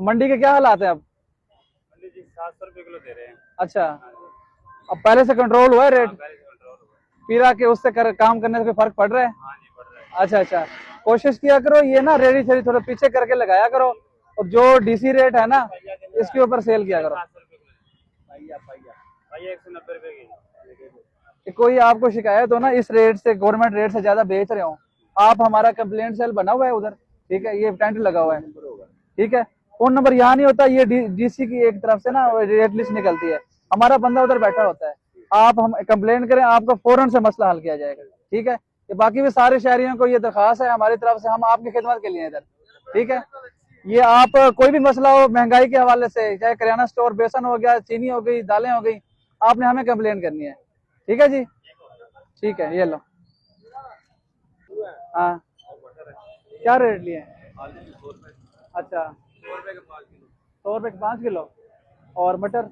मंडी के क्या हालात है अब? मंडी जी 700 रुपये किलो दे रहे हैं। अच्छा, अब पहले से कंट्रोल हुआ है रेट? पहले से कंट्रोल हुआ पीरा के उससे काम करने से कोई फर्क पड़ रहा है? है। हाँ जी बढ़ रहा है। अच्छा अच्छा, कोशिश किया करो ये ना रेडी से थोड़ा पीछे करके लगाया करो, और जो डीसी रेट है ना इसके ऊपर सेल किया करो। 700 रुपये किलो पाइया 190 रुपये की। कि कोई आपको शिकायत हो ना इस रेट से, गवर्नमेंट रेट से ज्यादा बेच रहे हो आप, हमारा कंप्लेंट सेल बना हुआ है उधर, ठीक है, ये टेंट लगा हुआ है, ठीक है। फोन नंबर यहाँ नहीं होता, ये डीसी की एक तरफ से ना रेट लिस्ट निकलती है, हमारा बंदा उधर बैठा होता है। आप हम कंप्लेंट करें, आपका फौरन से मसला हल किया जाएगा, ठीक है। ये बाकी भी सारे शहरियों को ये दरखास्त है हमारी तरफ से, हम आपकी खिदमत के लिए इधर, ठीक है। ये आप कोई भी मसला हो महंगाई के हवाले से, चाहे किराना स्टोर, बेसन हो गया, चीनी हो गई, दालें हो गई, आपने हमें कंप्लेन करनी है, ठीक है जी। ठीक है, ये लो। हाँ, क्या रेट लिए? अच्छा, 100 रुपए के 5 किलो और मटर?